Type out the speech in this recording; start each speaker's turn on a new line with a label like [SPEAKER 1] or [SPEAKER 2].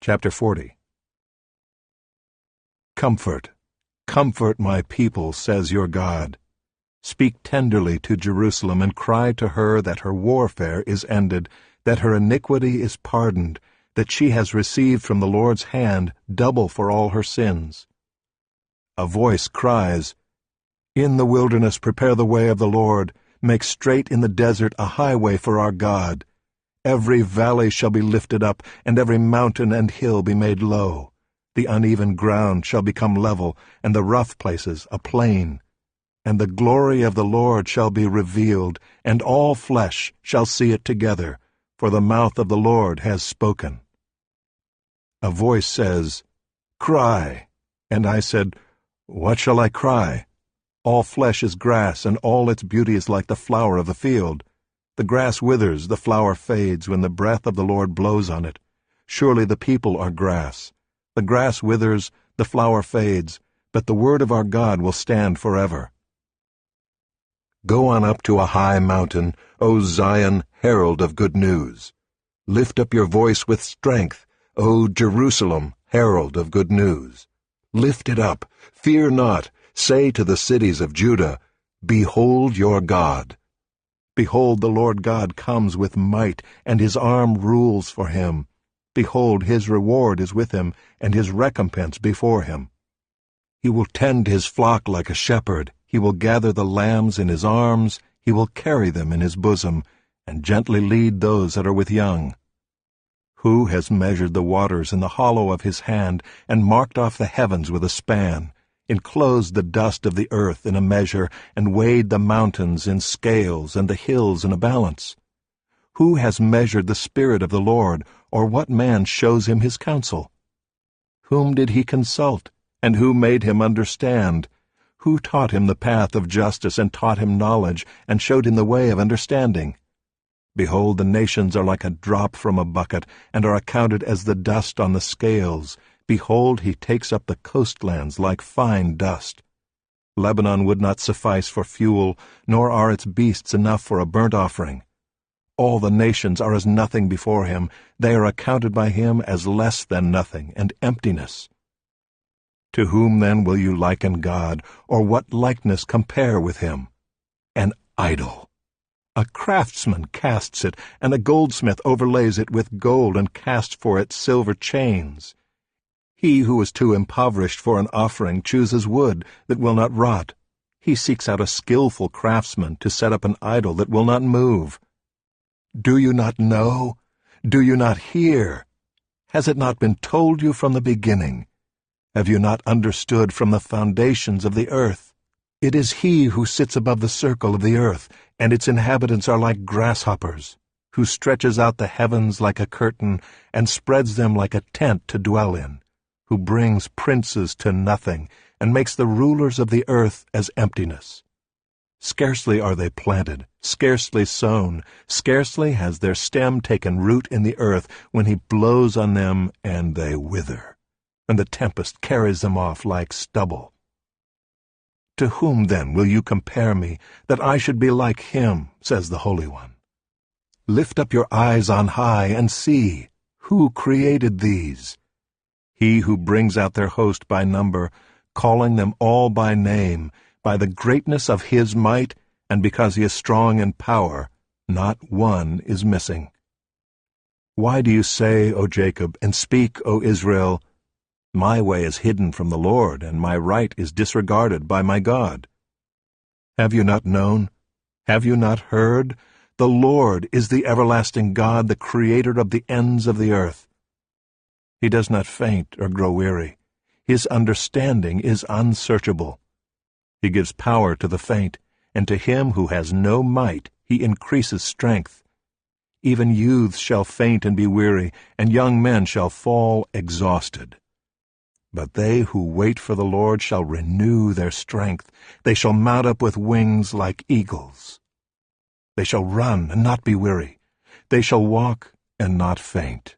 [SPEAKER 1] Chapter 40. Comfort, comfort my people, says your God. Speak tenderly to Jerusalem and cry to her that her warfare is ended, that her iniquity is pardoned, that she has received from the Lord's hand double for all her sins. A voice cries, "In the wilderness prepare the way of the Lord, make straight in the desert a highway for our God. Every valley shall be lifted up, and every mountain and hill be made low. The uneven ground shall become level, and the rough places a plain. And the glory of the Lord shall be revealed, and all flesh shall see it together, for the mouth of the Lord has spoken." A voice says, "Cry." And I said, "What shall I cry? All flesh is grass, and all its beauty is like the flower of the field. The grass withers, the flower fades, when the breath of the Lord blows on it. Surely the people are grass. The grass withers, the flower fades, but the word of our God will stand forever. Go on up to a high mountain, O Zion, herald of good news. Lift up your voice with strength, O Jerusalem, herald of good news. Lift it up, fear not. Say to the cities of Judah, Behold your God. Behold, the Lord God comes with might, and his arm rules for him. Behold, his reward is with him, and his recompense before him. He will tend his flock like a shepherd. He will gather the lambs in his arms. He will carry them in his bosom, and gently lead those that are with young. Who has measured the waters in the hollow of his hand, and marked off the heavens with a span, enclosed the dust of the earth in a measure, and weighed the mountains in scales and the hills in a balance? Who has measured the Spirit of the Lord, or what man shows him his counsel? Whom did he consult, and who made him understand? Who taught him the path of justice, and taught him knowledge, and showed him the way of understanding? Behold, the nations are like a drop from a bucket, and are accounted as the dust on the scales. Behold, he takes up the coastlands like fine dust. Lebanon would not suffice for fuel, nor are its beasts enough for a burnt offering. All the nations are as nothing before him. They are accounted by him as less than nothing, and emptiness. To whom then will you liken God, or what likeness compare with him? An idol. A craftsman casts it, and a goldsmith overlays it with gold, and casts for it silver chains. He who is too impoverished for an offering chooses wood that will not rot. He seeks out a skillful craftsman to set up an idol that will not move. Do you not know? Do you not hear? Has it not been told you from the beginning? Have you not understood from the foundations of the earth? It is he who sits above the circle of the earth, and its inhabitants are like grasshoppers, who stretches out the heavens like a curtain, and spreads them like a tent to dwell in, who brings princes to nothing, and makes the rulers of the earth as emptiness. Scarcely are they planted, scarcely sown, scarcely has their stem taken root in the earth, when he blows on them, and they wither, and the tempest carries them off like stubble. To whom then will you compare me, that I should be like him, says the Holy One? Lift up your eyes on high, and see, who created these? He who brings out their host by number, calling them all by name, by the greatness of his might, and because he is strong in power, not one is missing. Why do you say, O Jacob, and speak, O Israel, My way is hidden from the Lord, and my right is disregarded by my God? Have you not known? Have you not heard? The Lord is the everlasting God, the Creator of the ends of the earth. He does not faint or grow weary. His understanding is unsearchable. He gives power to the faint, and to him who has no might he increases strength. Even youths shall faint and be weary, and young men shall fall exhausted. But they who wait for the Lord shall renew their strength. They shall mount up with wings like eagles. They shall run and not be weary. They shall walk and not faint.